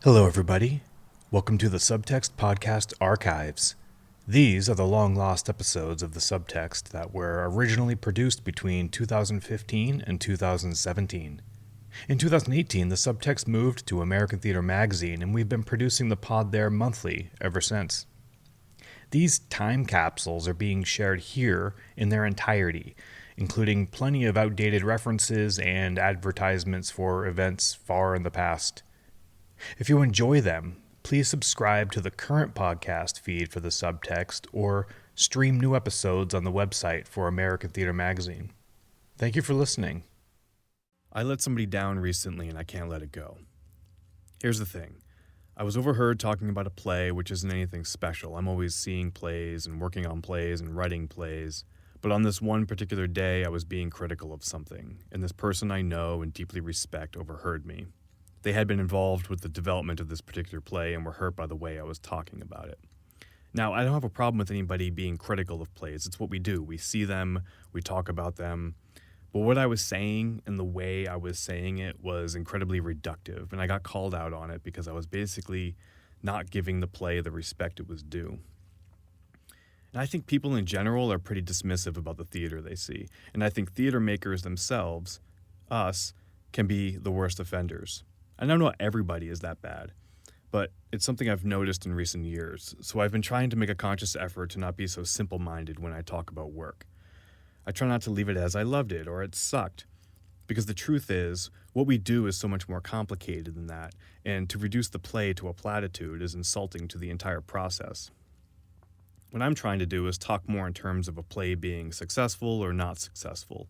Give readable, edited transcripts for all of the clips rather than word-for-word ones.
Hello, everybody. Welcome to the Subtext Podcast Archives. These are the long-lost episodes of the Subtext that were originally produced between 2015 and 2017. In 2018, the Subtext moved to American Theater Magazine, and we've been producing the pod there monthly ever since. These time capsules are being shared here in their entirety, including plenty of outdated references and advertisements for events far in the past. If you enjoy them, please subscribe to the current podcast feed for the Subtext or stream new episodes on the website for American Theater Magazine. Thank you for listening. I let somebody down recently and I can't let it go. Here's the thing. I was overheard talking about a play, which isn't anything special. I'm always seeing plays and working on plays and writing plays. But on this one particular day, I was being critical of something, and this person I know and deeply respect overheard me. They had been involved with the development of this particular play and were hurt by the way I was talking about it. Now, I don't have a problem with anybody being critical of plays. It's what we do. We see them, we talk about them. But what I was saying and the way I was saying it was incredibly reductive, and I got called out on it because I was basically not giving the play the respect it was due. And I think people in general are pretty dismissive about the theater they see. And I think theater makers themselves, us, can be the worst offenders. I know not everybody is that bad, but it's something I've noticed in recent years, so I've been trying to make a conscious effort to not be so simple-minded when I talk about work. I try not to leave it as I loved it or it sucked, because the truth is, what we do is so much more complicated than that, and to reduce the play to a platitude is insulting to the entire process. What I'm trying to do is talk more in terms of a play being successful or not successful.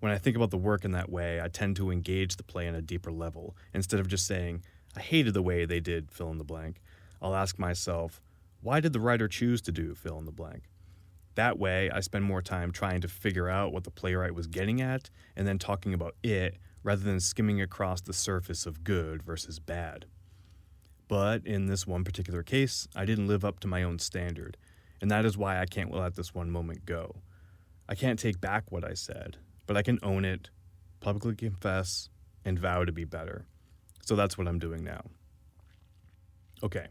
When I think about the work in that way, I tend to engage the play on a deeper level. Instead of just saying, I hated the way they did fill in the blank, I'll ask myself, why did the writer choose to do fill in the blank? That way, I spend more time trying to figure out what the playwright was getting at and then talking about it rather than skimming across the surface of good versus bad. But in this one particular case, I didn't live up to my own standard, and that is why I can't let this one moment go. I can't take back what I said, but I can own it, publicly confess, and vow to be better. So that's what I'm doing now. Okay,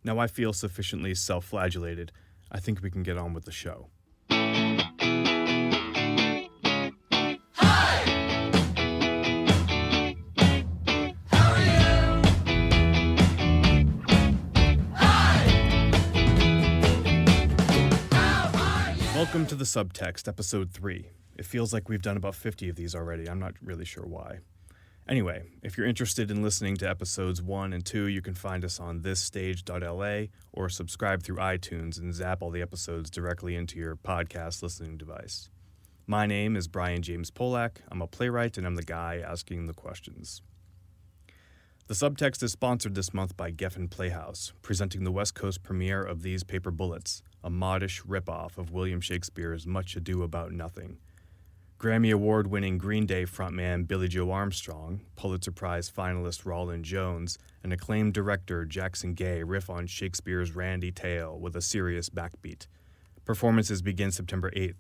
now I feel sufficiently self-flagellated. I think we can get on with the show. Welcome to the Subtext, Episode 3. It feels like we've done about 50 of these already. I'm not really sure why. Anyway, if you're interested in listening to Episodes 1 and 2, you can find us on thisstage.la or subscribe through iTunes and zap all the episodes directly into your podcast listening device. My name is Brian James Polak. I'm a playwright, and I'm the guy asking the questions. The Subtext is sponsored this month by Geffen Playhouse, presenting the West Coast premiere of These Paper Bullets, a modish ripoff of William Shakespeare's Much Ado About Nothing. Grammy Award-winning Green Day frontman Billy Joe Armstrong, Pulitzer Prize finalist Roland Jones, and acclaimed director Jackson Gay riff on Shakespeare's randy tale with a serious backbeat. Performances begin September 8th.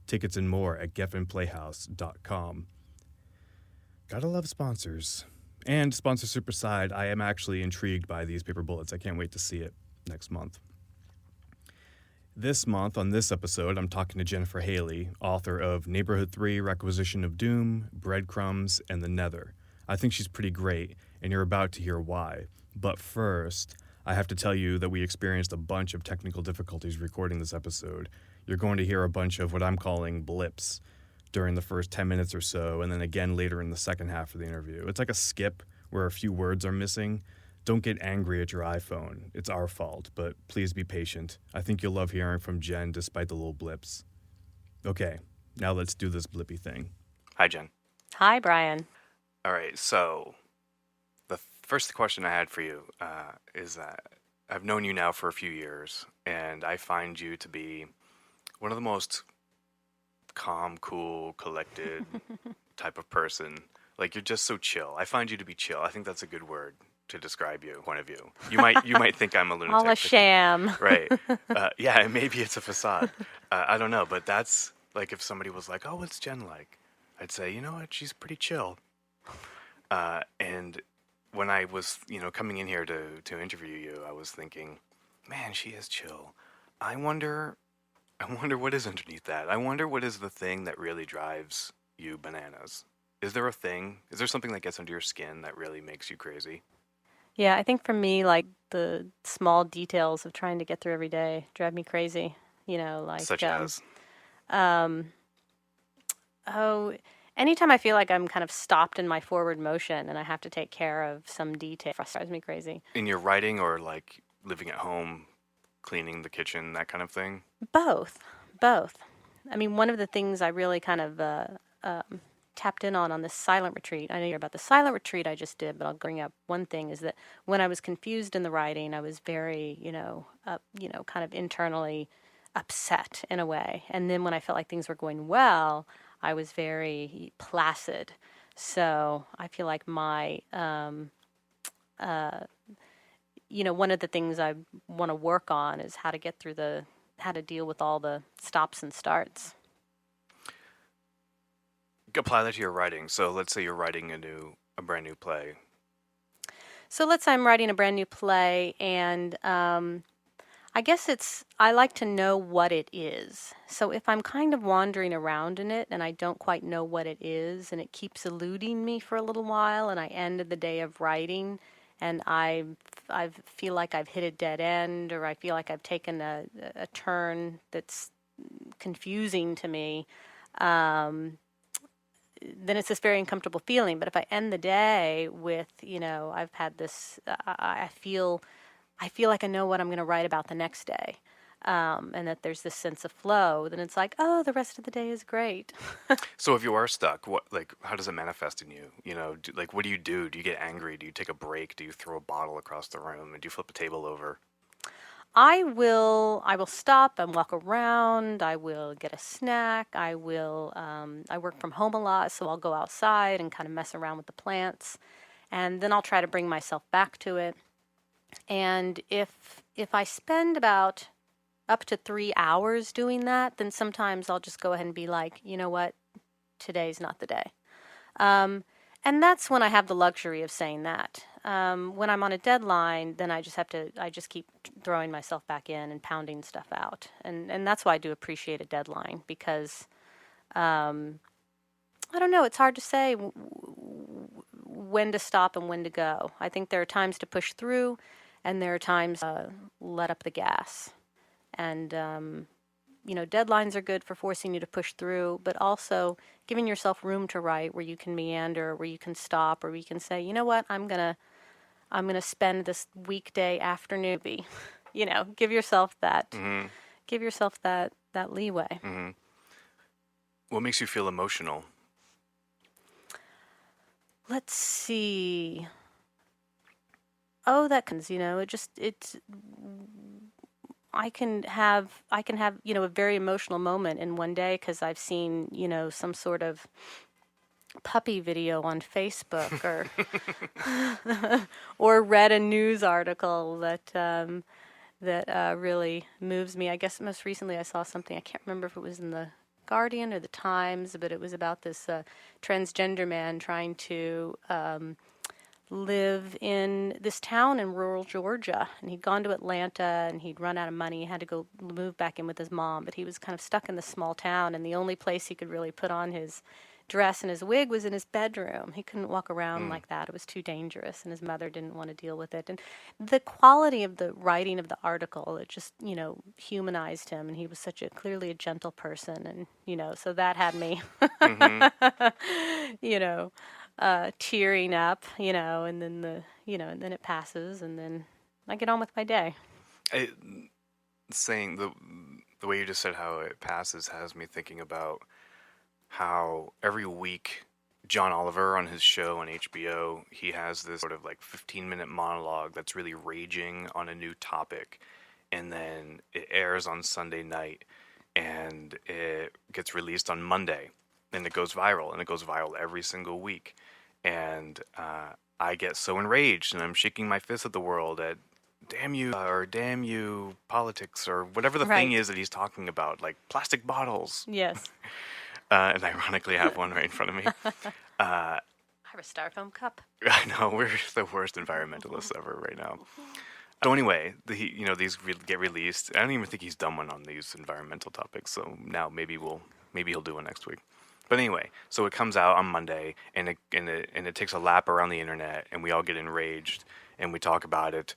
Tickets and more at geffenplayhouse.com. Gotta love sponsors. And sponsor super side, I am actually intrigued by These Paper Bullets. I can't wait to see it next month. This month, on this episode, I'm talking to Jennifer Haley, author of Neighborhood 3, Requisition of Doom, Breadcrumbs, and The Nether. I think she's pretty great, and you're about to hear why. But first, I have to tell you that we experienced a bunch of technical difficulties recording this episode. You're going to hear a bunch of what I'm calling blips during the first 10 minutes or so, and then again later in the second half of the interview. It's like a skip where a few words are missing. Don't get angry at your iPhone. It's our fault, but please be patient. I think you'll love hearing from Jen despite the little blips. Okay, now let's do this blippy thing. Hi, Jen. Hi, Brian. All right, so the first question I had for you is that I've known you now for a few years, and I find you to be one of the most calm, cool, collected type of person. Like, you're just so chill. I find you to be chill. I think that's a good word to describe you, point of view. You might think I'm a lunatic. All a sham. Right. Yeah, and maybe it's a facade. I don't know, but that's like if somebody was like, oh, what's Jen like? I'd say, you know what, she's pretty chill. And when I was, coming in here to interview you, I was thinking, man, she is chill. I wonder, I wonder what is underneath that. I wonder what is the thing that really drives you bananas. Is there a thing? Is there something that gets under your skin that really makes you crazy? Yeah, I think for me, like the small details of trying to get through every day drive me crazy. Such as, um, oh, anytime I feel like I'm kind of stopped in my forward motion and I have to take care of some detail, drives me crazy. in your writing or like living at home, cleaning the kitchen, that kind of thing? Both, both. I mean, one of the things I really kind of tapped in on this silent retreat. I know you're about the silent retreat I just did, but I'll bring up one thing is that when I was confused in the writing, I was very, kind of internally upset in a way. And then when I felt like things were going well, I was very placid. So I feel like my, one of the things I want to work on is how to get through how to deal with all the stops and starts. Apply that to your writing. So let's say you're writing a brand new play. So let's say I'm writing a brand new play, and I guess I like to know what it is. So if I'm kind of wandering around in it and I don't quite know what it is, and it keeps eluding me for a little while, and I end the day of writing, and I feel like I've hit a dead end, or I feel like I've taken a turn that's confusing to me, then it's this very uncomfortable feeling. But if I end the day with, I've had this, I feel like I know what I'm going to write about the next day, and that there's this sense of flow, then it's like, oh, the rest of the day is great. So if you are stuck, how does it manifest in you? What do you do? Do you get angry? Do you take a break? Do you throw a bottle across the room? And do you flip a table over? I will stop and walk around. I will get a snack. I work from home a lot, so I'll go outside and kind of mess around with the plants. And then I'll try to bring myself back to it. And if I spend about up to 3 hours doing that, then sometimes I'll just go ahead and be like, you know what, today's not the day. And that's when I have the luxury of saying that. When I'm on a deadline, then I just keep throwing myself back in and pounding stuff out. And that's why I do appreciate a deadline, because, I don't know, it's hard to say when to stop and when to go. I think there are times to push through, and there are times to let up the gas. And, deadlines are good for forcing you to push through, but also giving yourself room to write, where you can meander, where you can stop, or where you can say, you know what, I'm gonna spend this weekday afternoon. Give yourself that. Mm-hmm. Give yourself that leeway. Mm-hmm. What makes you feel emotional? Let's see. Oh, it's. I can have a very emotional moment in one day because I've seen some sort of puppy video on Facebook, or read a news article that really moves me. I guess most recently I saw something, I can't remember if it was in the Guardian or the Times, but it was about this transgender man trying to live in this town in rural Georgia, and he'd gone to Atlanta and he'd run out of money. He had to go move back in with his mom, but he was kind of stuck in this small town, and the only place he could really put on his dress and his wig was in his bedroom. He couldn't walk around like that. It was too dangerous, and his mother didn't want to deal with it. And the quality of the writing of the article, it just, humanized him, and he was clearly a gentle person, and, so that had me, Mm-hmm. tearing up, and then and then it passes, and then I get on with my day. Saying the way you just said how it passes has me thinking about how every week John Oliver on his show on HBO, he has this sort of like 15-minute monologue that's really raging on a new topic, and then it airs on Sunday night, and it gets released on Monday, and it goes viral, and it goes viral every single week. And I get so enraged, and I'm shaking my fist at the world at damn you, or damn you politics, or whatever the thing Right. is that he's talking about, like plastic bottles. Yes. And ironically I have one right in front of me. I have a styrofoam cup. I know, we're the worst environmentalists ever right now. So anyway, these get released. I don't even think he's done one on these environmental topics. So now maybe he'll do one next week. But anyway, so it comes out on Monday, and it takes a lap around the internet, and we all get enraged, and we talk about it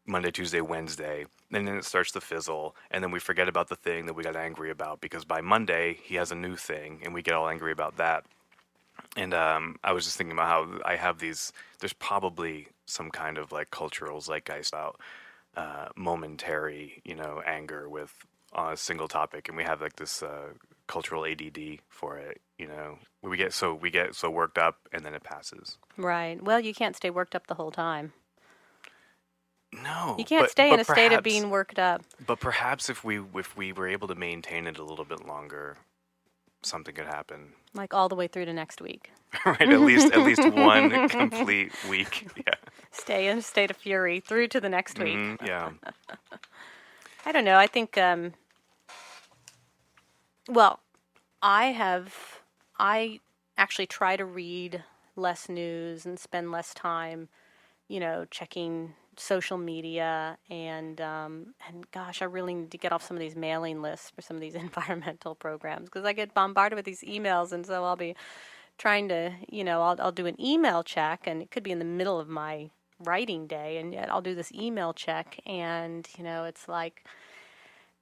Monday, Tuesday, Wednesday, and then it starts to fizzle, and then we forget about the thing that we got angry about, because by Monday he has a new thing, and we get all angry about that. And I was just thinking about how I have these. There's probably some kind of like cultural zeitgeist about momentary, anger with on a single topic, and we have like this cultural ADD for it. We get so worked up, and then it passes. Right. Well, you can't stay worked up the whole time. No, you can't stay in a state of perhaps- being worked up. But perhaps if we were able to maintain it a little bit longer, something could happen. Like all the way through to next week. Right, at least one complete week. Yeah. Stay in a state of fury through to the next week. Mhm, yeah. I don't know. I think, well, I actually try to read less news and spend less time, checking social media, and gosh, I really need to get off some of these mailing lists for some of these environmental programs, because I get bombarded with these emails, and so I'll be trying to, I'll do an email check, and it could be in the middle of my writing day, and yet I'll do this email check, and it's like,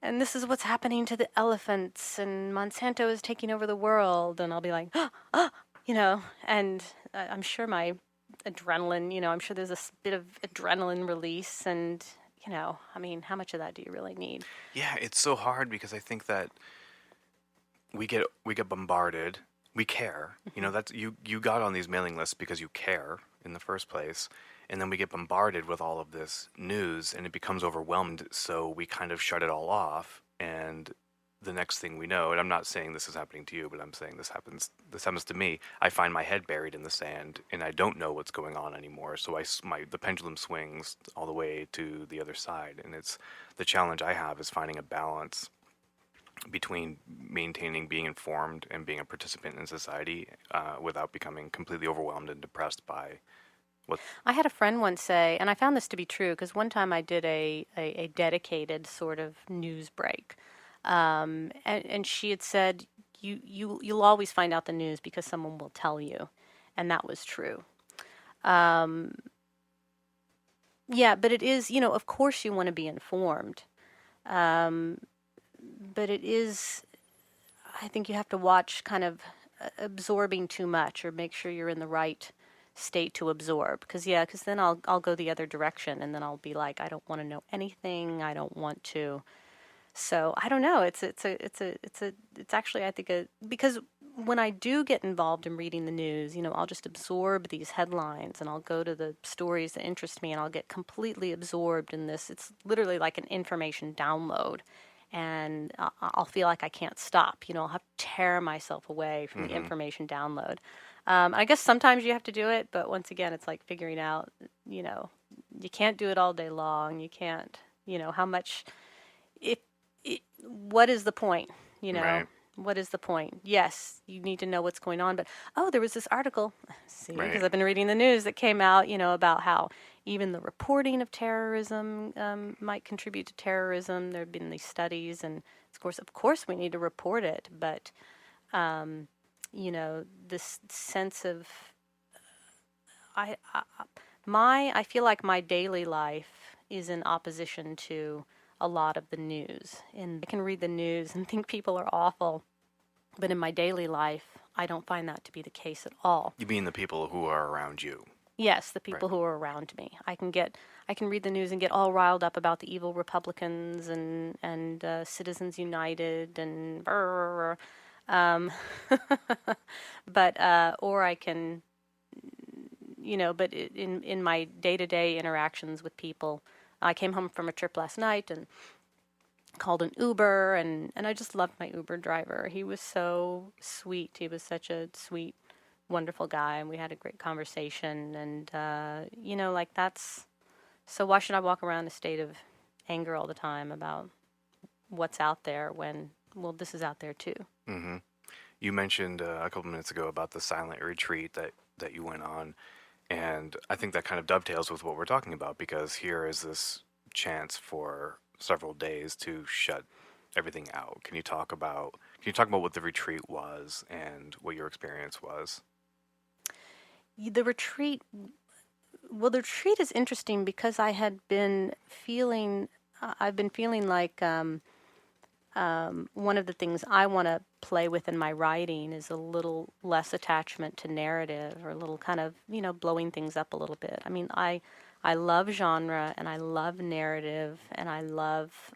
and this is what's happening to the elephants, and Monsanto is taking over the world, and I'll be like, and I'm sure my adrenaline, I'm sure there's a bit of adrenaline release, and how much of that do you really need? Yeah, it's so hard, because I think that we get bombarded. We care. That's you got on these mailing lists because you care in the first place. And then we get bombarded with all of this news, and it becomes overwhelmed, so we kind of shut it all off, and the next thing we know, and I'm not saying this is happening to you, but I'm saying this happens to me, I find my head buried in the sand, and I don't know what's going on anymore, so the pendulum swings all the way to the other side, and it's the challenge I have is finding a balance between maintaining being informed and being a participant in society without becoming completely overwhelmed and depressed by what. I had a friend once say, and I found this to be true, because one time I did a dedicated sort of news break, and she had said, you'll always find out the news because someone will tell you, and that was true. Yeah, but it is, of course you want to be informed, but it is, I think you have to watch kind of absorbing too much, or make sure you're in the right state to absorb, because then I'll go the other direction, and then I'll be like, I don't want to know anything, I don't want to. So I don't know. It's actually, I think, because when I do get involved in reading the news, I'll just absorb these headlines, and I'll go to the stories that interest me, and I'll get completely absorbed in this. It's literally like an information download, and I'll feel like I can't stop. I'll have to tear myself away from the information download. I guess sometimes you have to do it, but once again, it's like figuring out, you can't do it all day long. You can't, how much, what is the point, Right. What is the point? Yes, you need to know what's going on, but, there was this article, see, Right. because I've been reading the news that came out, about how even the reporting of terrorism might contribute to terrorism. There have been these studies, and of course we need to report it, but, this sense of, I feel like my daily life is in opposition to a lot of the news, and I can read the news and think people are awful, but in my daily life, I don't find that to be the case at all. You mean the people who are around you? Yes, the people Right. who are around me. I can read the news and get all riled up about the evil Republicans and Citizens United and but or I can, but in my day-to-day interactions with people, I came home from a trip last night and called an Uber, and I just loved my Uber driver. He was so sweet. He was such a sweet, wonderful guy, and we had a great conversation. And, that's, so why should I walk around in a state of anger all the time about what's out there when, this is out there too? Mm-hmm. You mentioned a couple minutes ago about the silent retreat that that you went on. And I think that kind of dovetails with what we're talking about, because here is this chance for several days to shut everything out. Can you talk about what the retreat was and what your experience was? The retreat, well, the retreat is interesting because I've been feeling like one of the things I want to play with in my writing is a little less attachment to narrative, or a little kind of, blowing things up a little bit. I mean, I love genre, and I love narrative, and I love,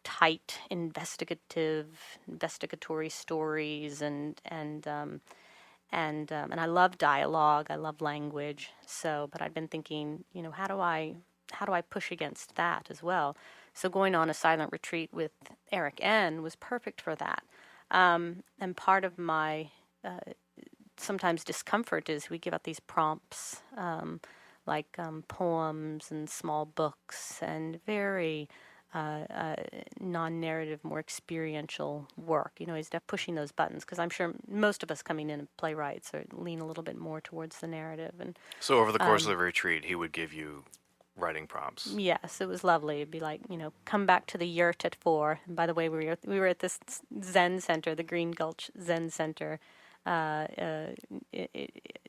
tight investigatory stories, and I love dialogue. I love language. So, but I've been thinking, how do I push against that as well? So going on a silent retreat with Eric N. was perfect for that. And part of my sometimes discomfort is we give out these prompts, like poems and small books, and very non-narrative, more experiential work. He's pushing those buttons, because I'm sure most of us coming in playwrights lean a little bit more towards the narrative. And So over the course of the retreat, he would give you writing prompts. yes, it was lovely. It'd be like, come back to the yurt at 4. And by the way, we were at this Zen center, the Green Gulch Zen Center,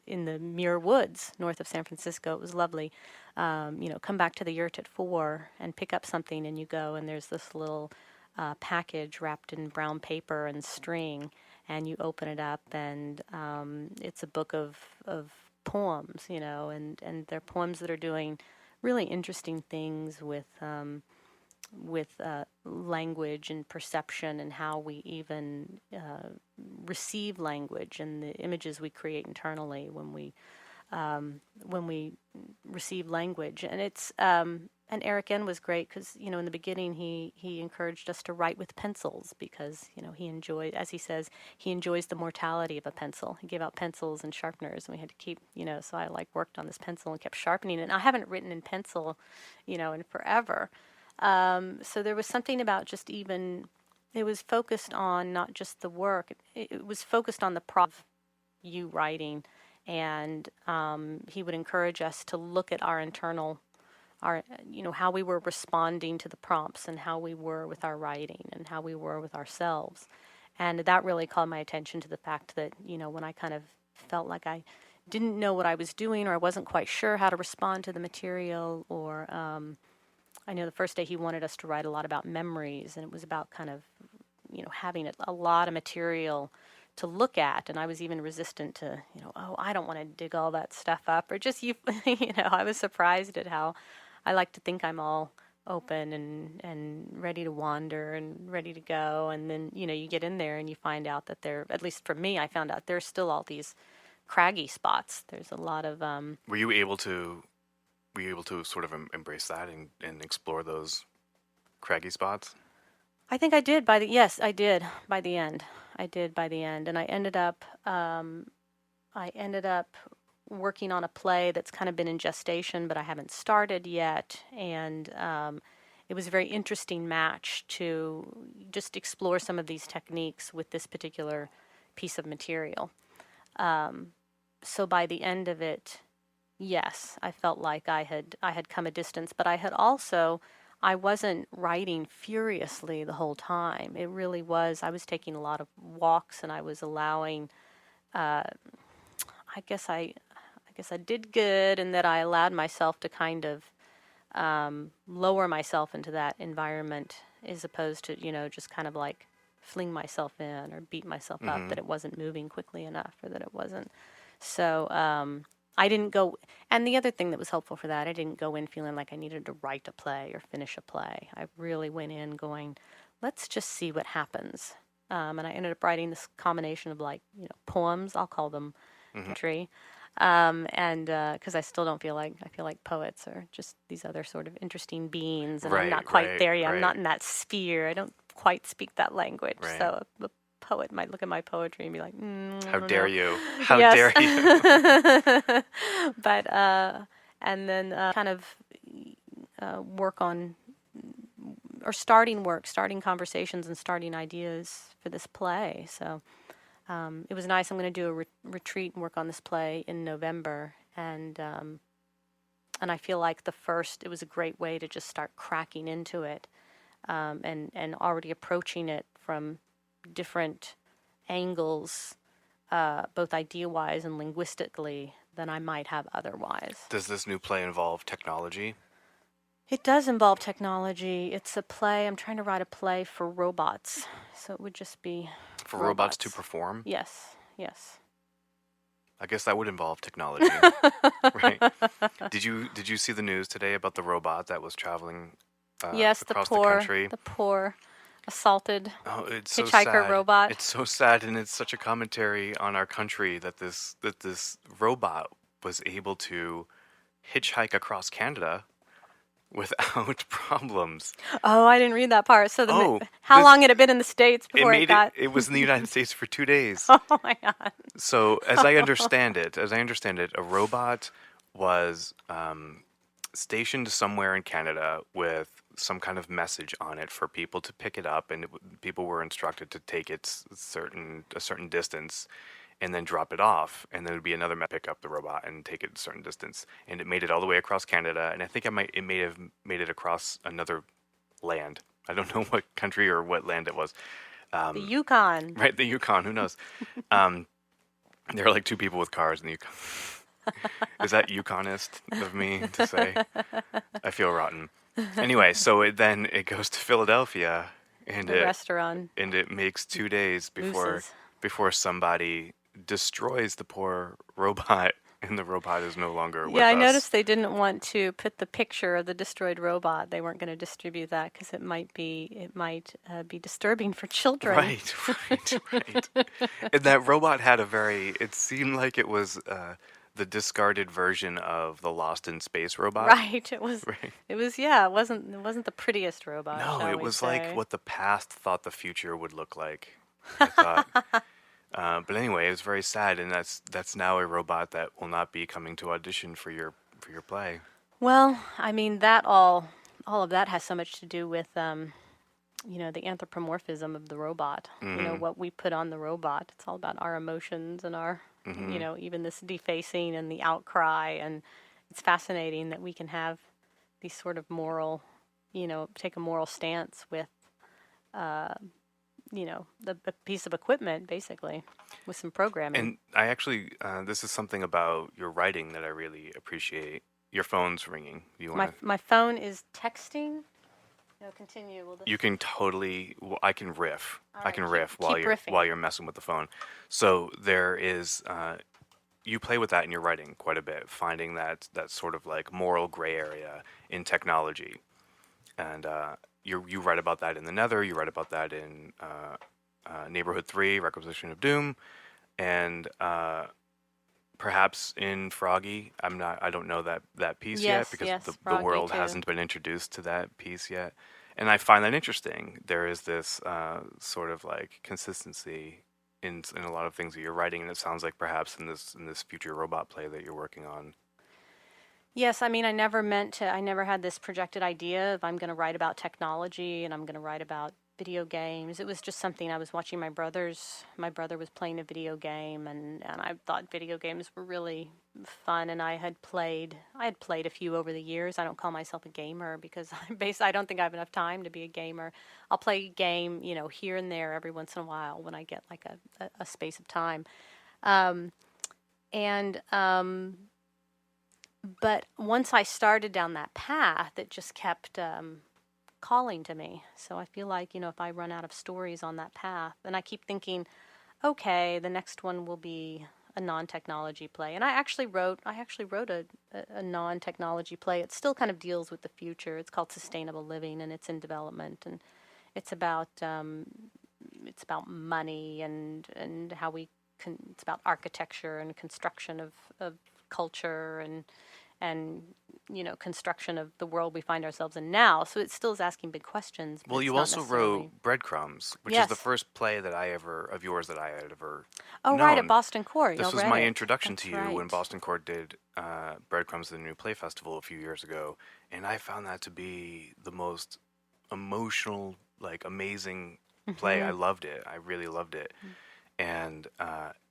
in the Muir Woods, north of San Francisco. It was lovely. Come back to the yurt at 4 and pick up something, and you go, and there's this little package wrapped in brown paper and string, and you open it up, and it's a book of poems, and they're poems that are doing really interesting things with language and perception, and how we even receive language, and the images we create internally when we receive language. And it's and Eric N. was great, because in the beginning he encouraged us to write with pencils, because he enjoyed, as he says, he enjoys the mortality of a pencil. He gave out pencils and sharpeners, and we had to keep, so I worked on this pencil and kept sharpening it. And I haven't written in pencil, in forever. So there was something about just even, it was focused on not just the work, it was focused on the you writing. And he would encourage us to look at our internal, how we were responding to the prompts, and how we were with our writing, and how we were with ourselves. And that really called my attention to the fact that, when I kind of felt like I didn't know what I was doing, or I wasn't quite sure how to respond to the material, or I know the first day he wanted us to write a lot about memories, and it was about kind of, having a lot of material to look at, and I was even resistant to, I don't want to dig all that stuff up, or just I was surprised at how I like to think I'm all open and ready to wander and ready to go, and then you get in there and you find out that at least for me, I found out there's still all these craggy spots. There's a lot of Were you able to sort of embrace that and explore those craggy spots? I think I did yes, I did by the end. And I ended up working on a play that's kind of been in gestation, but I haven't started yet. And it was a very interesting match to just explore some of these techniques with this particular piece of material. So by the end of it, yes, I felt like I had come a distance, but I wasn't writing furiously the whole time. It really was, I was taking a lot of walks, and I was allowing, I guess I did good, and that I allowed myself to kind of lower myself into that environment, as opposed to, just kind of like fling myself in or beat myself up that it wasn't moving quickly enough, or that it wasn't. So I didn't go, and the other thing that was helpful for that, I didn't go in feeling like I needed to write a play or finish a play. I really went in going, let's just see what happens. And I ended up writing this combination of poems, I'll call them poetry, and because I still don't feel like, I feel like poets are just these other sort of interesting beings, and I'm not quite there yet. I'm not in that sphere. I don't quite speak that language. Right. So a poet might look at my poetry and be like, how dare you? How dare you? But and then kind of work on, or starting conversations and starting ideas for this play. So it was nice. I'm going to do a retreat and work on this play in November, and I feel like it was a great way to just start cracking into it, and already approaching it from different angles, both idea-wise and linguistically, than I might have otherwise. Does this new play involve technology? It does involve technology. It's a play. I'm trying to write a play for robots, so it would just be For robots to perform? Yes. I guess that would involve technology, right? Did you see the news today about the robot that was traveling Yes, across the country? the poor assaulted It's so hitchhiker sad. robot. It's so sad, and it's such a commentary on our country that this robot was able to hitchhike across Canada without problems. Oh, I didn't read that part. So how this- long had it been in the States before it got? It was in the United States for 2 days. Oh my God. So as I understand it, a robot was stationed somewhere in Canada with some kind of message on it for people to pick it up, and people were instructed to take it a certain distance, and then drop it off, and then it would be another pick up the robot and take it a certain distance, and it made it all the way across Canada, and I think it may have made it across another land. I don't know what country or what land it was. The Yukon. Right, the Yukon. Who knows? There are like two people with cars in the Yukon. Is that Yukonist of me to say? I feel rotten. Anyway, so it goes to Philadelphia, and The restaurant. and it makes 2 days Mooses. before somebody destroys the poor robot, and the robot is no longer with us. Yeah, I noticed they didn't want to put the picture of the destroyed robot. They weren't going to distribute that because it might be disturbing for children. Right. And that robot had it seemed like it was the discarded version of the Lost in Space robot. Right. It was. Right. It was. Yeah. It wasn't the prettiest robot. No, shall it we was say. like what the past thought the future would look like, I thought. But anyway, it was very sad, and that's now a robot that will not be coming to audition for your play. Well, I mean that all of that has so much to do with the anthropomorphism of the robot. Mm-hmm. What we put on the robot. It's all about our emotions and our Mm-hmm. even this defacing and the outcry, and it's fascinating that we can have these sort of moral, take a moral stance with the piece of equipment, basically, with some programming. And I actually, this is something about your writing that I really appreciate. Your phone's ringing. You want My phone is texting. No, continue. You can totally. I can riff. I can riff keep riffing. while you're messing with the phone. So there is. You play with that in your writing quite a bit, finding that sort of like moral gray area in technology, and you write about that in The Nether. You write about that in Neighborhood 3, Requisition of Doom, and perhaps in Froggy. I don't know that piece yet because the Froggy world too. hasn't been introduced to that piece yet, and I find that interesting. There is this sort of like consistency in a lot of things that you're writing, and it sounds like perhaps in this future robot play that you're working on. Yes, I mean, I never had this projected idea of I'm going to write about technology and I'm going to write about video games. It was just something I was watching my brother was playing a video game, and I thought video games were really fun, and I had played a few over the years. I don't call myself a gamer because I don't think I have enough time to be a gamer. I'll play a game, here and there every once in a while when I get like a space of time. But once I started down that path, it just kept calling to me. So I feel like, if I run out of stories on that path, then I keep thinking, okay, the next one will be a non-technology play. And I actually wrote a non-technology play. It still kind of deals with the future. It's called Sustainable Living, and it's in development, and it's about money and how it's about architecture and construction of culture and construction of the world we find ourselves in now. So it still is asking big questions. Well, you also wrote Breadcrumbs, which is the first play of yours that I had ever known. Right, at Boston Court. This was my introduction to you right. when Boston Court did Breadcrumbs, the New Play Festival, a few years ago, and I found that to be the most emotional, like amazing play. I loved it. I really loved it. and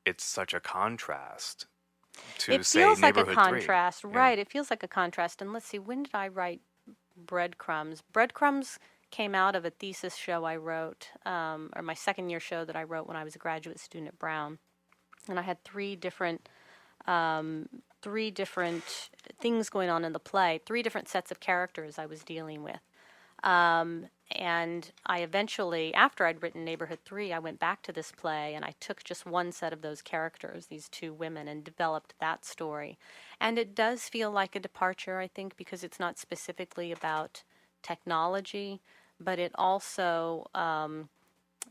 it's such a contrast to, It say, feels like a Neighborhood 3. contrast, Yeah. right? It feels like a contrast. And let's see, when did I write Breadcrumbs? Breadcrumbs came out of a thesis show I wrote, or my second year show that I wrote when I was a graduate student at Brown. And I had three different things going on in the play, three different sets of characters I was dealing with. And I eventually, after I'd written Neighborhood 3, I went back to this play and I took just one set of those characters, these two women, and developed that story. And it does feel like a departure, I think, because it's not specifically about technology, but it also,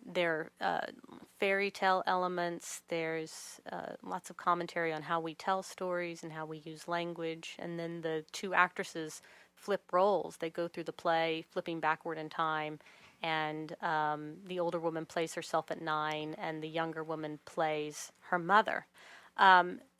there are fairy tale elements. There's lots of commentary on how we tell stories and how we use language. And then the two actresses flip roles. They go through the play flipping backward in time, and the older woman plays herself at 9, and the younger woman plays her mother.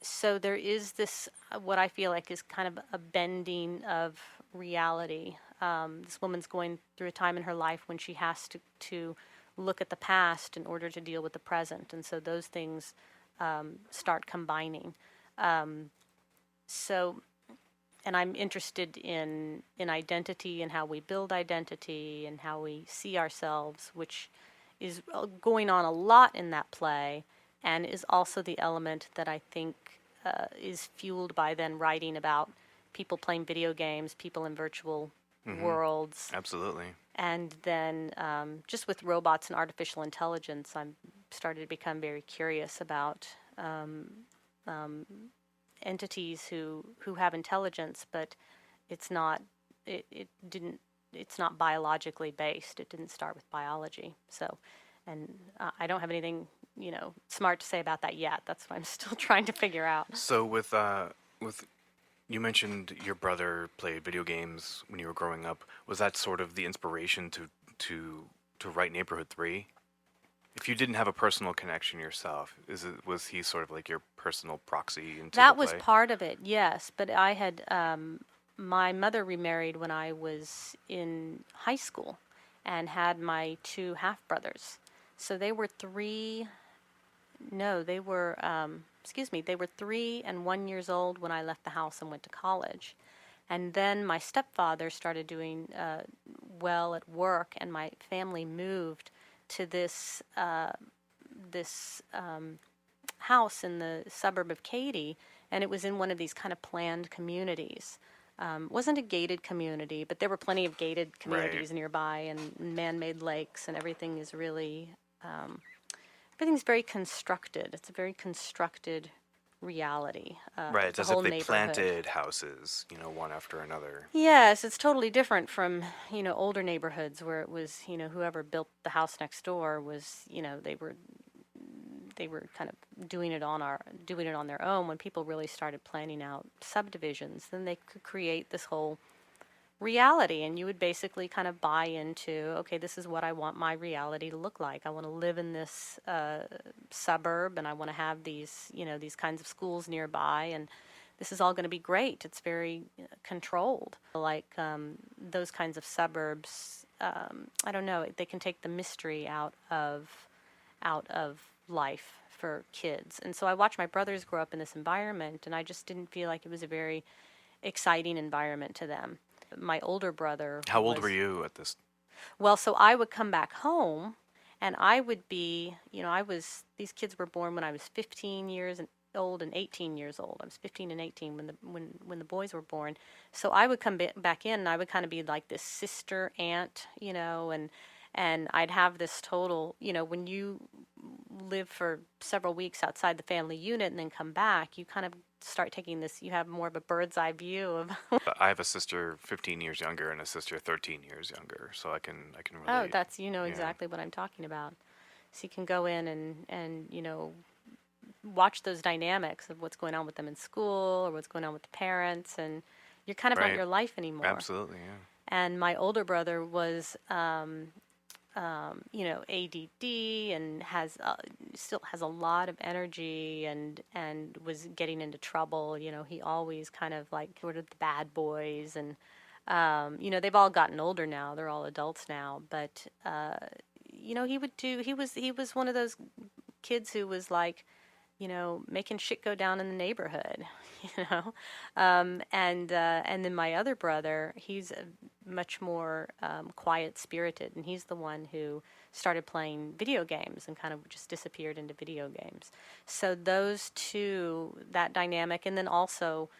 So there is this, what I feel like is kind of a bending of reality. This woman's going through a time in her life when she has to look at the past in order to deal with the present, and so those things start combining. And I'm interested in identity and how we build identity and how we see ourselves, which is going on a lot in that play, and is also the element that I think is fueled by then writing about people playing video games, people in virtual worlds. Absolutely. And then just with robots and artificial intelligence, I'm started to become very curious about entities who have intelligence, but it's not it's not biologically based. It didn't start with biology. So, and I don't have anything smart to say about that yet. That's what I'm still trying to figure out. So with you mentioned your brother played video games when you were growing up. Was that sort of the inspiration to write Neighborhood 3? If you didn't have a personal connection yourself, was he sort of like your personal proxy into That the was play? part of it, yes. But I had my mother remarried when I was in high school, and had my two half brothers. So they were three. No, they were. They were 3 and 1 years old when I left the house and went to college. And then my stepfather started doing well at work, and my family moved to this house in the suburb of Katy, and it was in one of these kind of planned communities. Wasn't a gated community, but there were plenty of gated communities nearby, and man-made lakes, and everything is really everything's very constructed. It's a very constructed reality. Right, it's the as whole if they neighborhood. planted houses, one after another. Yes, it's totally different from older neighborhoods where it was whoever built the house next door was they were kind of doing it on their own. When people really started planning out subdivisions, then they could create this whole reality, and you would basically kind of buy into, okay, this is what I want my reality to look like. I want to live in this suburb, and I want to have these these kinds of schools nearby, and this is all going to be great. It's very controlled. Like those kinds of suburbs, I don't know, they can take the mystery out of life for kids. And so I watched my brothers grow up in this environment, and I just didn't feel like it was a very exciting environment to them. My older brother. How old were you at this? Well, so I would come back home, and I would be, these kids were born when I was 15 years old and 18 years old. I was 15 and 18 when the boys were born. So I would come back in, and I would kind of be like this sister aunt, and I'd have this total, when you live for several weeks outside the family unit and then come back, you kind of start taking this, you have more of a bird's eye view of. I have a sister 15 years younger and a sister 13 years younger, so I can relate. Oh, that's exactly what I'm talking about. So you can go in and watch those dynamics of what's going on with them in school or what's going on with the parents, and you're kind of not your life anymore. Absolutely, yeah. And my older brother was ADD and still has a lot of energy and was getting into trouble. He always kind of like sort of the bad boys, and they've all gotten older now. They're all adults now, but he was one of those kids who was like, making shit go down in the neighborhood, you know. And then my other brother, he's much more quiet spirited, and he's the one who started playing video games and kind of just disappeared into video games. So those two, that dynamic, and then also,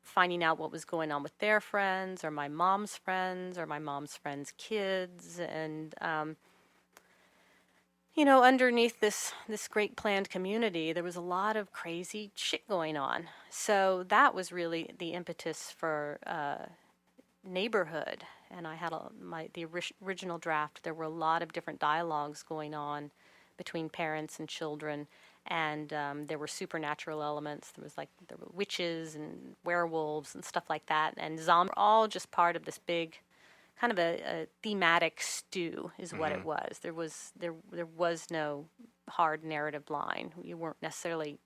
finding out what was going on with their friends or my mom's friends kids, and underneath this great planned community, there was a lot of crazy shit going on. So that was really the impetus for Neighborhood. And I had the original draft. There were a lot of different dialogues going on between parents and children, and there were supernatural elements. There were witches and werewolves and stuff like that, and zombies, all just part of this big kind of a thematic stew is what it was. There was no hard narrative line. You weren't necessarily,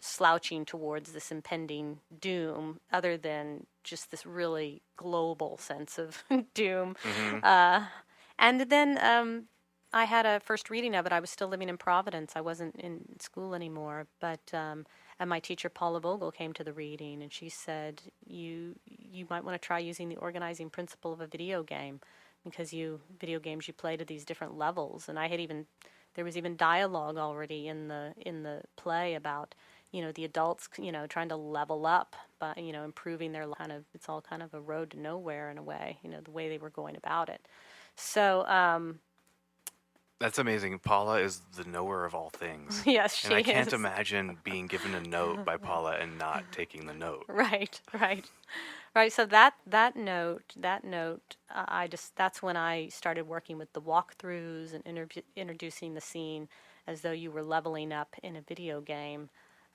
slouching towards this impending doom, other than just this really global sense of doom. And then I had a first reading of it. I was still living in Providence. I wasn't in school anymore, but and my teacher Paula Vogel came to the reading, and she said, "You might want to try using the organizing principle of a video game, because video games you play to these different levels." And there was even dialogue already in the play about the adults trying to level up by improving their it's all kind of a road to nowhere in a way, the way they were going about it. So That's amazing. Paula is the knower of all things. yes, she and I can't is. imagine being given a note by Paula and not taking the note. Right. So that note, that's when I started working with the walkthroughs and introducing the scene as though you were leveling up in a video game,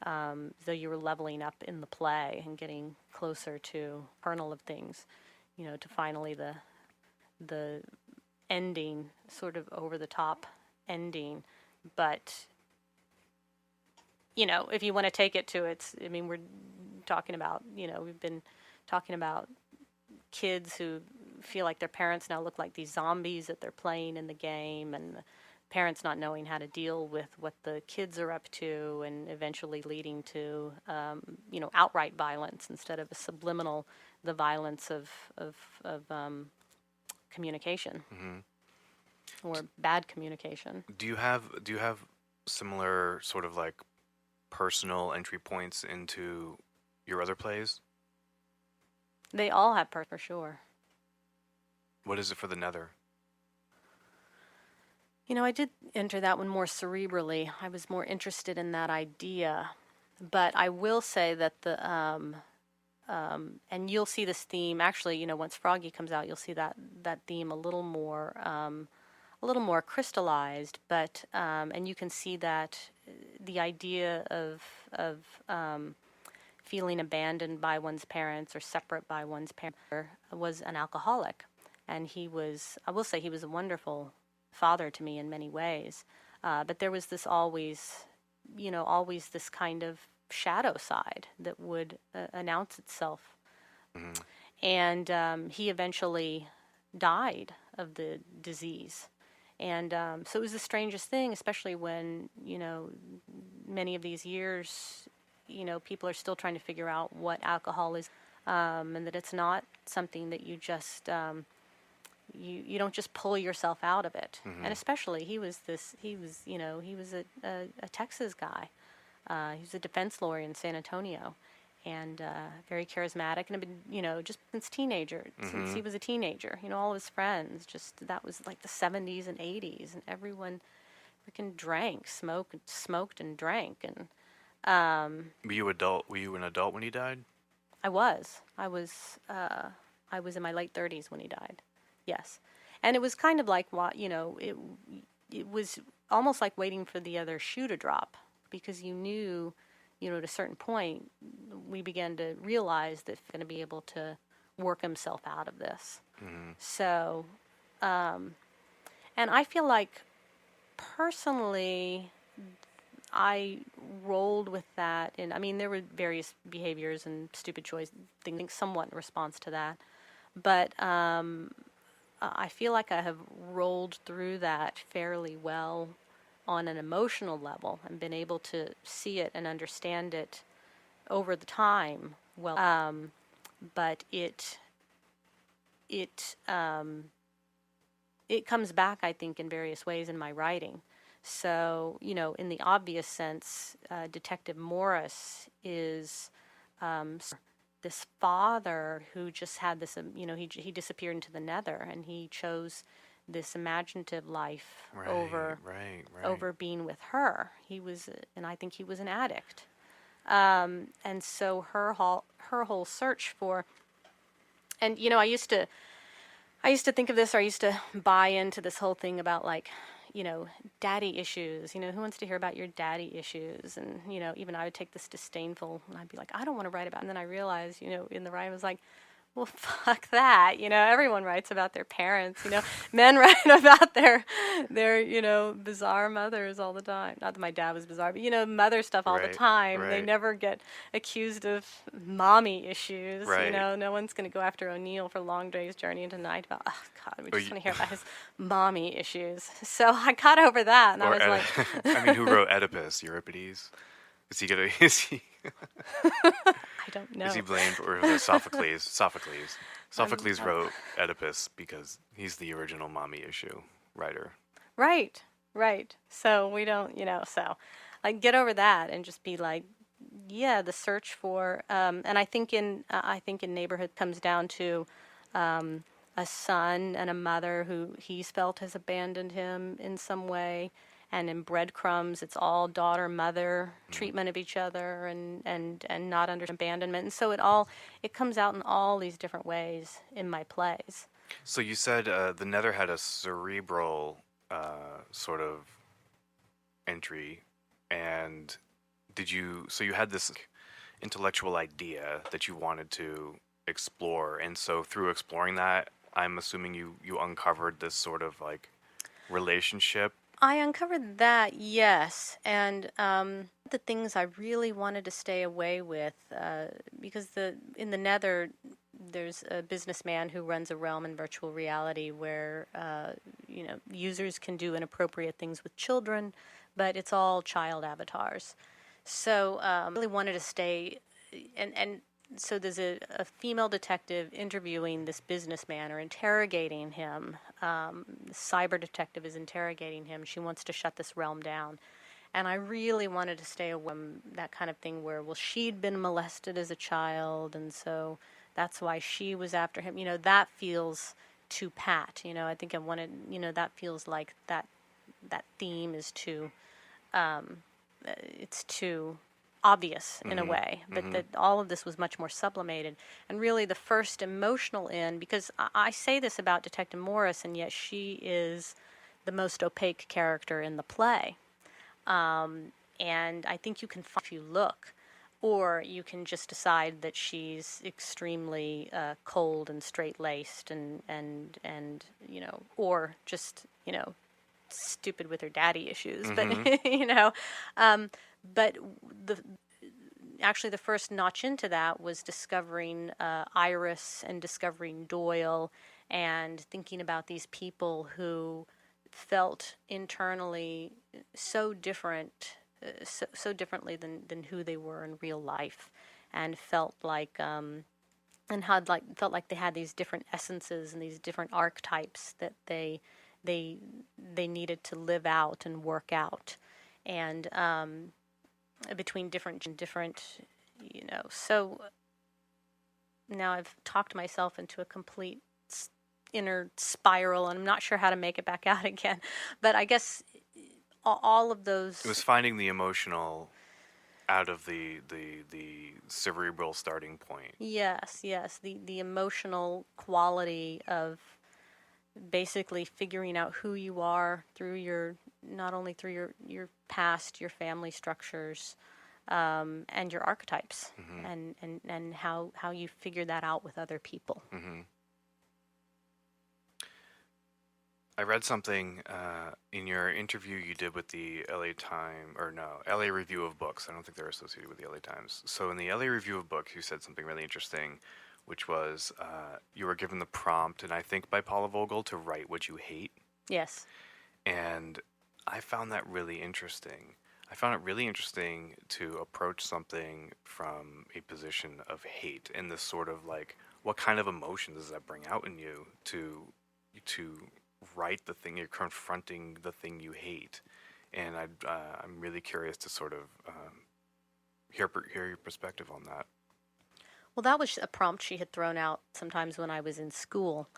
though you were leveling up in the play and getting closer to kernel of things, to finally the ending, sort of over the top ending. But if you want to take it to we're talking about, we've been talking about kids who feel like their parents now look like these zombies that they're playing in the game, and the parents not knowing how to deal with what the kids are up to, and eventually leading to outright violence instead of the violence of communication or bad communication. Do you have similar sort of like personal entry points into your other plays? They all have for sure. What is it for the Nether? I did enter that one more cerebrally. I was more interested in that idea, but I will say that and you'll see this theme actually. Once Froggy comes out, you'll see that theme a little more crystallized. But and you can see that the idea of feeling abandoned by one's parents or separate by one's parents was an alcoholic, and I will say he was a wonderful father to me in many ways. But there was this always this kind of shadow side that would announce itself. And he eventually died of the disease. And so it was the strangest thing, especially when, many of these years, people are still trying to figure out what alcohol is, and that it's not something that you just, you don't just pull yourself out of it. And especially he was a Texas guy. He was a defense lawyer in San Antonio, and very charismatic, and had been, just since since he was a teenager, all of his friends, that was like the 70s and 80s, and everyone freaking smoked and drank. And Were you an adult when he died? I was in my late 30s when he died. Yes. And it was kind of like it was almost like waiting for the other shoe to drop, because you knew, at a certain point, we began to realize that he's going to be able to work himself out of this. So, and I feel like personally, I rolled with that. And there were various behaviors and stupid choice things, somewhat in response to that. But I feel like I have rolled through that fairly well on an emotional level and been able to see it and understand it over the time. Well, but it comes back, I think, in various ways in my writing. So, in the obvious sense, Detective Morris is this father who just had this, he disappeared into the nether, and he chose this imaginative life over being with her. He was, and I think he was an addict. And so her whole search for, and I used to think of this, or I used to buy into this whole thing about daddy issues. Who wants to hear about your daddy issues? And, even I would take this disdainful, and I'd be like, I don't want to write about it. And then I realized, in the writing, I was like, well, fuck that. Everyone writes about their parents. Men write about their bizarre mothers all the time. Not that my dad was bizarre, but, mother stuff all the time. Right. They never get accused of mommy issues. Right. No one's going to go after O'Neill for Long Day's Journey into Night about, oh, God, we just want to hear about his mommy issues. So I got over that, and I was like... I mean, who wrote Oedipus? Euripides? Is he... I don't know. Is he blamed, or was it Sophocles? Sophocles wrote Oedipus because he's the original mommy issue writer. Right. So we don't, so get over that and just be like, yeah, the search for, and I think in Neighborhood comes down to a son and a mother who he's felt has abandoned him in some way. And in Breadcrumbs, it's all daughter-mother treatment of each other and not under abandonment. And so it comes out in all these different ways in my plays. So you said the Nether had a cerebral sort of entry, and so you had this intellectual idea that you wanted to explore, and so through exploring that, I'm assuming you uncovered this sort of relationship. I uncovered that, yes, and the things I really wanted to stay away with, because in the Nether, there's a businessman who runs a realm in virtual reality where users can do inappropriate things with children, but it's all child avatars. So I really wanted to stay, and so there's a female detective interviewing this businessman or interrogating him. The cyber detective is interrogating him. She wants to shut this realm down. And I really wanted to stay away from that kind of thing where, she'd been molested as a child, and so that's why she was after him. That feels too pat. I think I wanted, that feels like that theme is too, it's too obvious in a way, but that all of this was much more sublimated. And really the first emotional end, because I say this about Detective Morris, and yet she is the most opaque character in the play. And I think you can find if you look, or you can just decide that she's extremely cold and straight-laced and or just, stupid with her daddy issues. But, but the first notch into that was discovering Iris and discovering Doyle and thinking about these people who felt internally so different, so differently than who they were in real life, and felt like felt like they had these different essences and these different archetypes that they needed to live out and work out, and between different, so now I've talked myself into a complete inner spiral, and I'm not sure how to make it back out again, but I guess all of those... It was finding the emotional out of the cerebral starting point. Yes, the emotional quality of basically figuring out who you are through not only through your past, your family structures, and your archetypes, and how you figure that out with other people. I read something in your interview you did with the LA Review of Books. I don't think they're associated with the LA Times. So in the LA Review of Books, you said something really interesting, which was you were given the prompt, and I think by Paula Vogel, to write what you hate. Yes. And I found that really interesting. I found it really interesting to approach something from a position of hate and this sort of like, what kind of emotion does that bring out in you to write the thing you're confronting, the thing you hate, and I'm really curious to sort of hear your perspective on that. Well, that was a prompt she had thrown out sometimes when I was in school.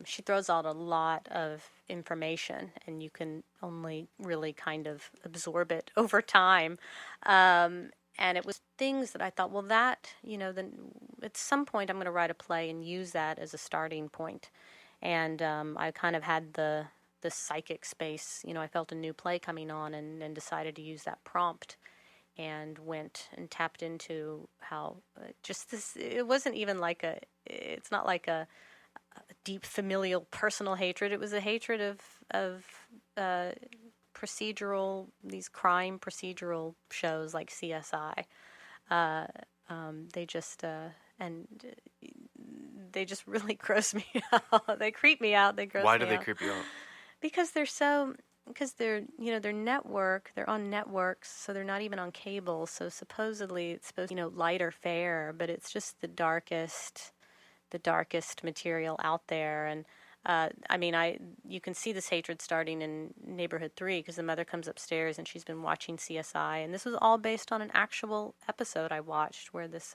She throws out a lot of information, and you can only really kind of absorb it over time. And it was things that I thought, well, that, then at some point I'm going to write a play and use that as a starting point. And I kind of had the psychic space. I felt a new play coming on and decided to use that prompt and went and tapped into how just this, it wasn't even like it's not like a deep familial personal hatred. It was a hatred of procedural, these crime procedural shows like CSI. They just and they just really gross me out. They creep me out. They gross me out. Why do they creep you out? Because they're they're on networks, so they're not even on cable. So supposedly it's supposed lighter fare, but it's just the darkest material out there. And you can see this hatred starting in Neighborhood 3 because the mother comes upstairs and she's been watching CSI, and this was all based on an actual episode I watched where this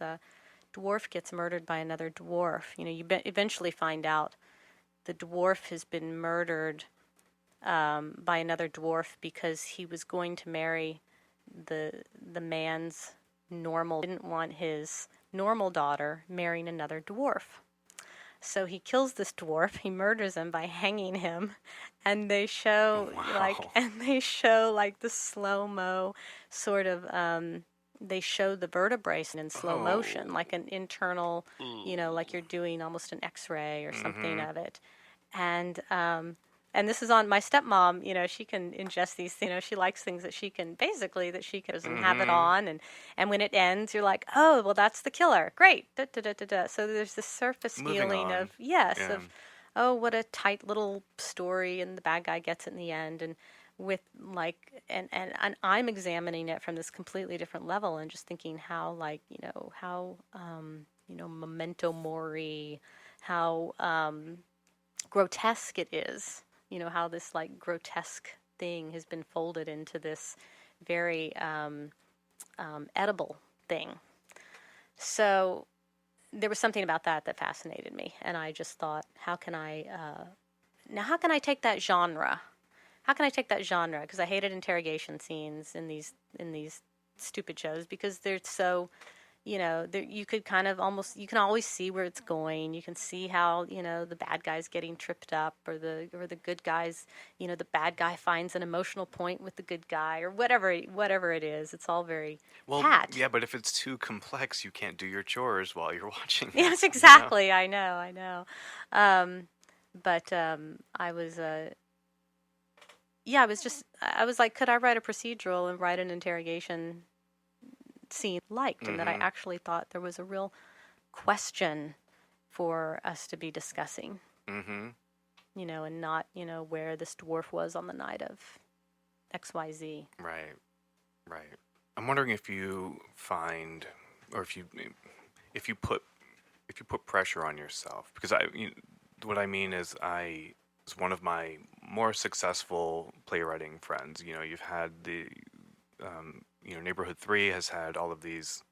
dwarf gets murdered by another dwarf. You eventually find out the dwarf has been murdered by another dwarf because he was going to marry the man's didn't want his normal daughter marrying another dwarf. So he kills this dwarf, he murders him by hanging him, and they show the slow-mo sort of they show the vertebrae in slow motion, like an internal, like you're doing almost an X-ray or something of it. And this is on my stepmom. She can ingest these. She likes things that she can have it on, and when it ends, you're like, oh, well, that's the killer. Great. Da, da, da, da, da. So there's this surface feeling of of, oh, what a tight little story, and the bad guy gets it in the end, and with and I'm examining it from this completely different level and just thinking how memento mori, how grotesque it is. How this grotesque thing has been folded into this very edible thing. So there was something about that fascinated me, and I just thought, how can I take that genre? How can I take that genre? Because I hated interrogation scenes in these stupid shows because they're so. You could kind of you can always see where it's going. You can see how, the bad guy's getting tripped up or the good guy's, the bad guy finds an emotional point with the good guy or whatever it is. It's all very pat. Yeah, but if it's too complex, you can't do your chores while you're watching it. Yes, exactly. I know. I was like, could I write a procedural and write an interrogation scene and that I actually thought there was a real question for us to be discussing. And not, where this dwarf was on the night of XYZ. Right. I'm wondering if you find, or if you put pressure on yourself, because what I mean is as one of my more successful playwriting friends, you've had the Neighborhood 3 has had all of these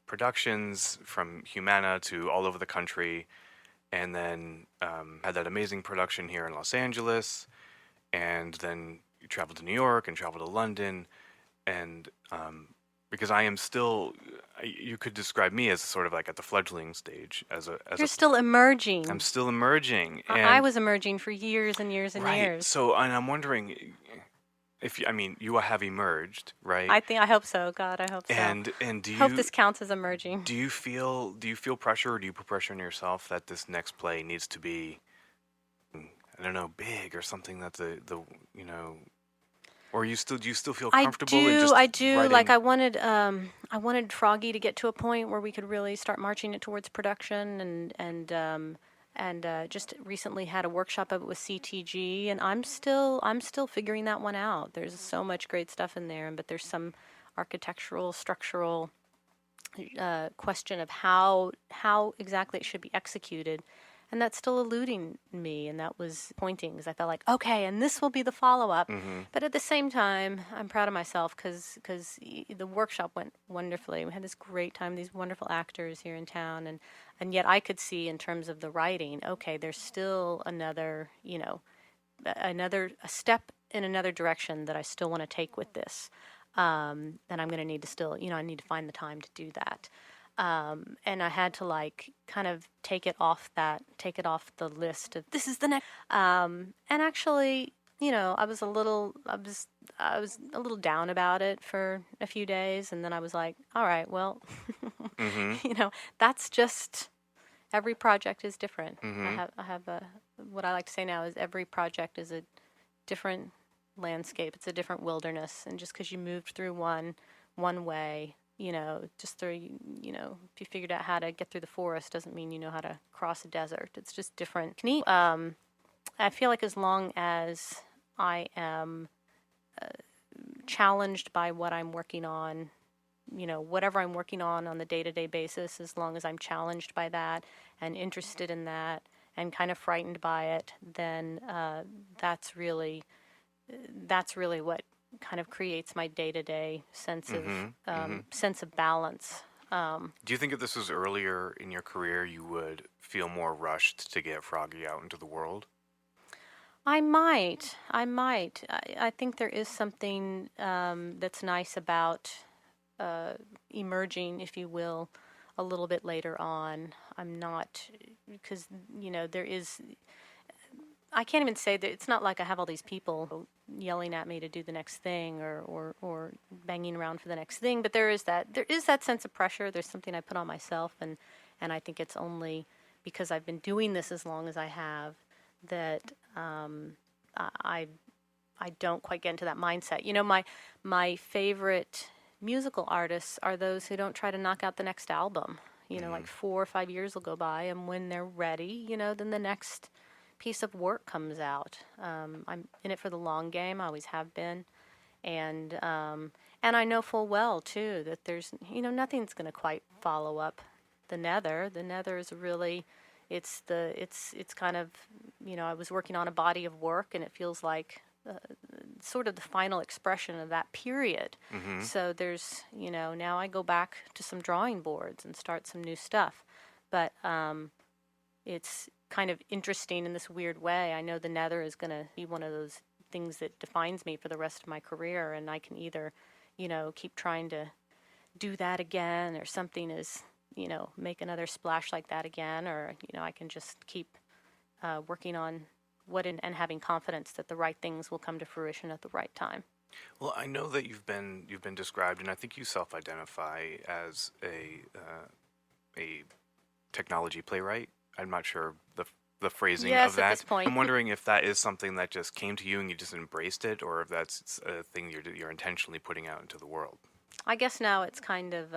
productions from Humana to all over the country, and then had that amazing production here in Los Angeles, and then you traveled to New York and traveled to London, and because I am still, you could describe me as sort of like at the fleggling stage. You're still emerging. I'm still emerging. And I was emerging for years and years and years. So, and I'm wondering if you have emerged, right? I hope so. God, I hope so. And do you hope this counts as emerging? Do you feel pressure, or do you put pressure on yourself that this next play needs to be, I don't know, big or something that the or do you still feel comfortable? I do. Writing? Like I wanted Froggy to get to a point where we could really start marching it towards production, and just recently had a workshop of it with CTG, and I'm still figuring that one out. There's so much great stuff in there, but there's some architectural, structural question of how exactly it should be executed, and that's still eluding me. And that was pointing because I felt like, okay, and this will be the follow-up. But at the same time, I'm proud of myself because the workshop went wonderfully. We had this great time, these wonderful actors here in town, and yet I could see in terms of the writing, okay, there's still another, a step in another direction that I still want to take with this. And I'm going to need to still, I need to find the time to do that. And I had to kind of take it off the list of this is the next. And actually, I was a little down about it for a few days, and then I was like, all right, well, that's just every project is different. I have what I like to say now is every project is a different landscape. It's a different wilderness, and just because you moved through one way, if you figured out how to get through the forest doesn't mean you know how to cross a desert. It's just different. I feel like as long as I am challenged by what I'm working on, whatever I'm working on the day-to-day basis, as long as I'm challenged by that and interested in that and kind of frightened by it, then that's really what kind of creates my day-to-day sense of balance. Do you think if this was earlier in your career, you would feel more rushed to get Froggy out into the world? I might. I think there is something that's nice about emerging, if you will, a little bit later on. I'm not, because, there is... I can't even say that it's not like I have all these people yelling at me to do the next thing or banging around for the next thing, but there is that sense of pressure. There's something I put on myself, and I think it's only because I've been doing this as long as I have that I don't quite get into that mindset. My favorite musical artists are those who don't try to knock out the next album. Like 4 or 5 years will go by, and when they're ready, then the next piece of work comes out. I'm in it for the long game. I always have been, and I know full well too that there's nothing's going to quite follow up the Nether. The Nether is really it's kind of I was working on a body of work, and it feels like sort of the final expression of that period. So there's now I go back to some drawing boards and start some new stuff, but it's kind of interesting in this weird way. I know the Nether is going to be one of those things that defines me for the rest of my career, and I can either, keep trying to do that again, or something is, make another splash like that again, or, I can just keep working on and having confidence that the right things will come to fruition at the right time. Well, I know that you've been described, and I think you self-identify as a technology playwright. I'm not sure the phrasing of that. At this point. I'm wondering if that is something that just came to you and you just embraced it, or if that's a thing you're intentionally putting out into the world. I guess now it's kind of.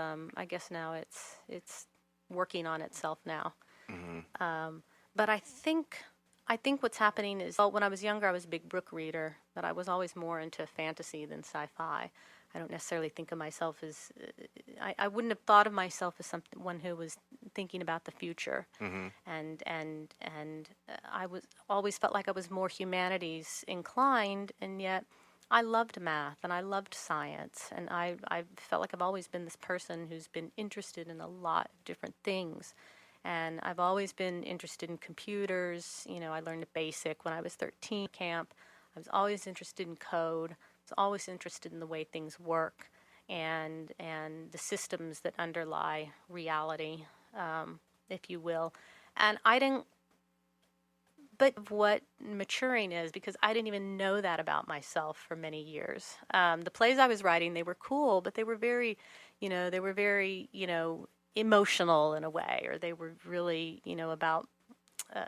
It's working on itself now. But I think what's happening is, when I was younger, I was a big book reader, but I was always more into fantasy than sci-fi. I don't necessarily think of myself as, I wouldn't have thought of myself as someone who was thinking about the future. And I was always felt like I was more humanities inclined, and yet I loved math and I loved science, and I felt like I've always been this person who's been interested in a lot of different things. And I've always been interested in computers. I learned BASIC when I was 13 camp. I was always interested in code. I was always interested in the way things work and the systems that underlie reality, if you will. And I didn't, but what maturing is, because I didn't even know that about myself for many years. The plays I was writing, they were cool, but they were very, emotional in a way, or they were really, about a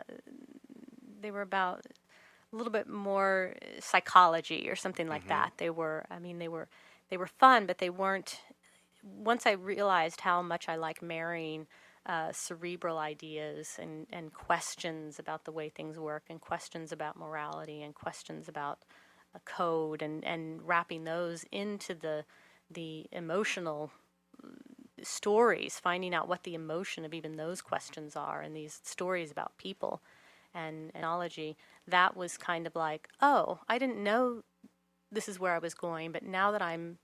little bit more psychology or something like that. They were fun, but they weren't. Once I realized how much I like marrying cerebral ideas and questions about the way things work, and questions about morality, and questions about code, and wrapping those into the emotional stories, finding out what the emotion of even those questions are, and these stories about people and analogy. That was kind of like, oh, I didn't know this is where I was going, but now that I'm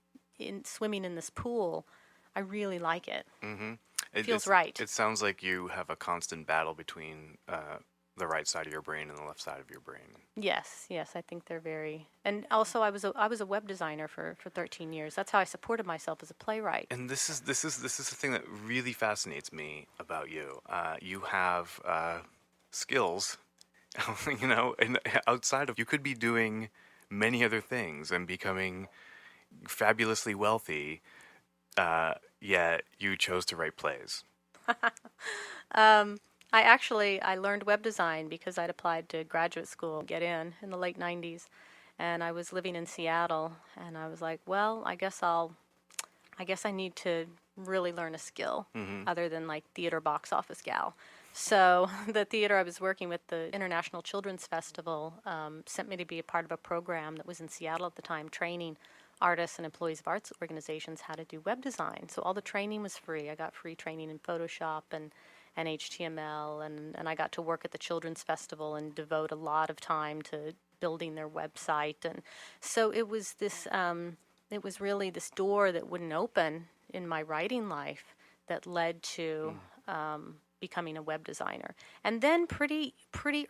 swimming in this pool, I really like it. It feels right. It sounds like you have a constant battle between the right side of your brain and the left side of your brain. Yes, I think they're very. And also, I was a web designer for 13 years. That's how I supported myself as a playwright. And this is the thing that really fascinates me about you. You have skills, and outside of, you could be doing many other things and becoming fabulously wealthy, yet you chose to write plays. I learned web design because I'd applied to graduate school to get in the late 90s, and I was living in Seattle, and I was like, well, I guess I need to really learn a skill other than like theater box office gal. So the theater I was working with, the International Children's Festival, sent me to be a part of a program that was in Seattle at the time, training artists and employees of arts organizations how to do web design. So all the training was free. I got free training in Photoshop and HTML, and I got to work at the Children's Festival and devote a lot of time to building their website. And so it was really this door that wouldn't open in my writing life that led to becoming a web designer. And then pretty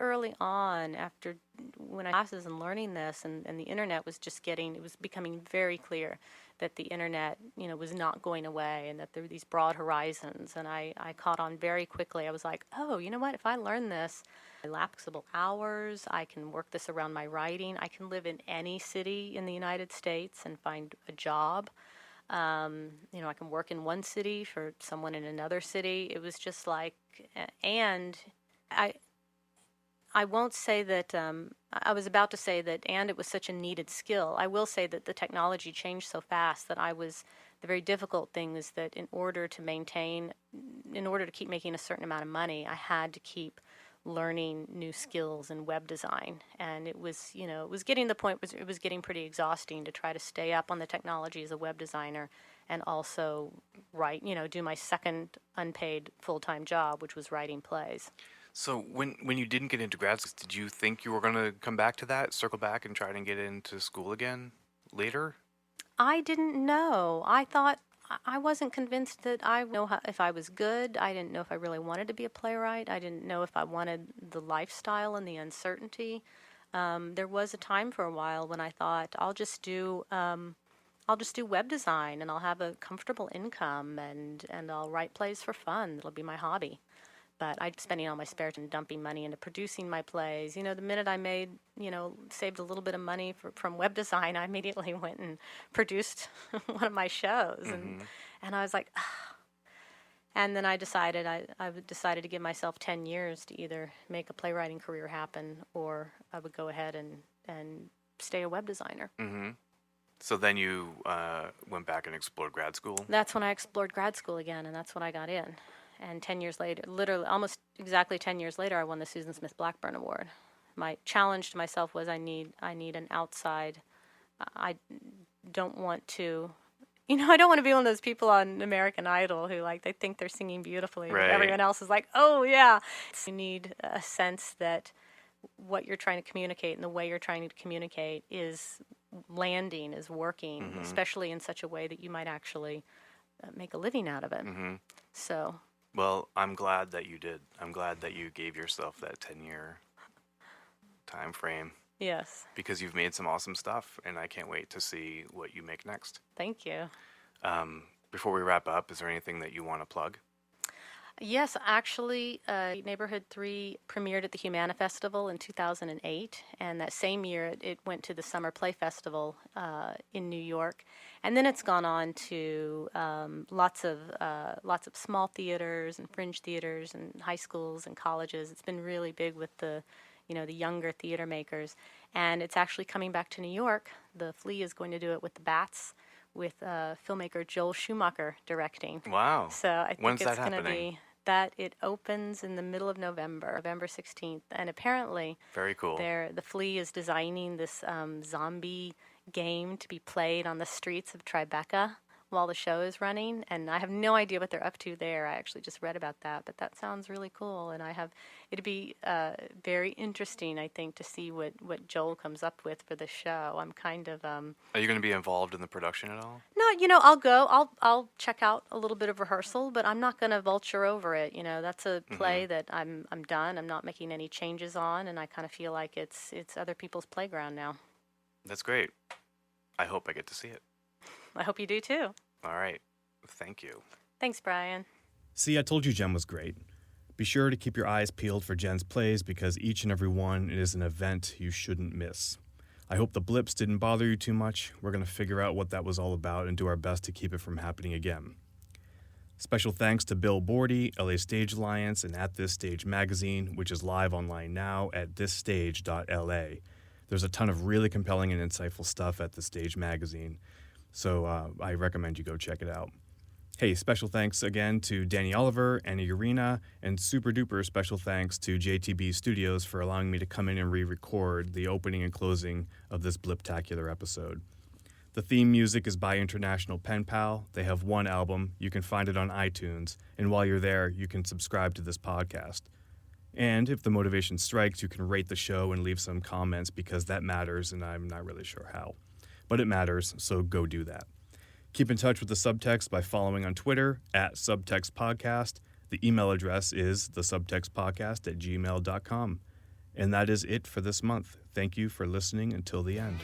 early on, after when I classes and learning this, and the internet was it was becoming very clear that the internet, was not going away, and that there were these broad horizons. And I caught on very quickly. I was like, oh, you know what? If I learn this, lapsable hours, I can work this around my writing. I can live in any city in the United States and find a job. I can work in one city for someone in another city. It was just like, and I won't say that, I was about to say that, and it was such a needed skill. I will say that the technology changed so fast that the very difficult thing is that in order to keep making a certain amount of money, I had to keep learning new skills in web design. And it was getting to the point where it was getting pretty exhausting to try to stay up on the technology as a web designer and also write, do my second unpaid full-time job, which was writing plays. So when you didn't get into grad school, did you think you were going to come back to that, circle back and try to get into school again later? I didn't know. I wasn't convinced that I know if I was good. I didn't know if I really wanted to be a playwright. I didn't know if I wanted the lifestyle and the uncertainty. There was a time for a while when I thought I'll just do web design, and I'll have a comfortable income, and I'll write plays for fun. It'll be my hobby. But I'm spending all my spare time dumping money into producing my plays. The minute I made, saved a little bit of money from web design, I immediately went and produced one of my shows. And I was like, ah. And then I decided to give myself 10 years to either make a playwriting career happen, or I would go ahead and stay a web designer. So then you went back and explored grad school? That's when I explored grad school again, and that's when I got in. And 10 years later, literally almost exactly 10 years later, I won the Susan Smith Blackburn Award. My challenge to myself was I need an outside. I don't want to, I don't want to be one of those people on American Idol who they think they're singing beautifully, right. But everyone else is like, oh yeah. You need a sense that what you're trying to communicate and the way you're trying to communicate is landing, is working, especially in such a way that you might actually make a living out of it. So. Well, I'm glad that you did. I'm glad that you gave yourself that 10-year time frame. Yes. Because you've made some awesome stuff, and I can't wait to see what you make next. Thank you. Before we wrap up, is there anything that you want to plug? Yes, actually, Neighborhood 3 premiered at the Humana Festival in 2008, and that same year it went to the Summer Play Festival in New York, and then it's gone on to lots of small theaters and fringe theaters and high schools and colleges. It's been really big with the younger theater makers, and it's actually coming back to New York. The Flea is going to do it with the Bats, with filmmaker Joel Schumacher directing. Wow. So I think When's it's that going to happening? be that it opens in the middle of November 16th. And apparently, Very cool. the Flea is designing this zombie game to be played on the streets of Tribeca while the show is running. And I have no idea what they're up to there. I actually just read about that, but that sounds really cool. And it'd be very interesting, I think, to see what Joel comes up with for the show. I'm kind of... Are you going to be involved in the production at all? No, I'll go. I'll check out a little bit of rehearsal, but I'm not going to vulture over it. That's a play that I'm done. I'm not making any changes on, and I kind of feel like it's other people's playground now. That's great. I hope I get to see it. I hope you do too. All right. Thank you. Thanks, Brian. See, I told you Jen was great. Be sure to keep your eyes peeled for Jen's plays because each and every one is an event you shouldn't miss. I hope the blips didn't bother you too much. We're going to figure out what that was all about and do our best to keep it from happening again. Special thanks to Bill Bordy, LA Stage Alliance, and At This Stage magazine, which is live online now at thisstage.la. There's a ton of really compelling and insightful stuff at The Stage magazine, so I recommend you go check it out. Hey, special thanks again to Danny Oliver, Anna Urena, and super duper special thanks to JTB Studios for allowing me to come in and re-record the opening and closing of this Bliptacular episode. The theme music is by International Pen Pal. They have one album. You can find it on iTunes, and while you're there, you can subscribe to this podcast. And if the motivation strikes, you can rate the show and leave some comments because that matters, and I'm not really sure how. But it matters, so go do that. Keep in touch with the Subtext by following on Twitter @SubtextPodcast. The email address is thesubtextpodcast@gmail.com. And that is it for this month. Thank you for listening until the end.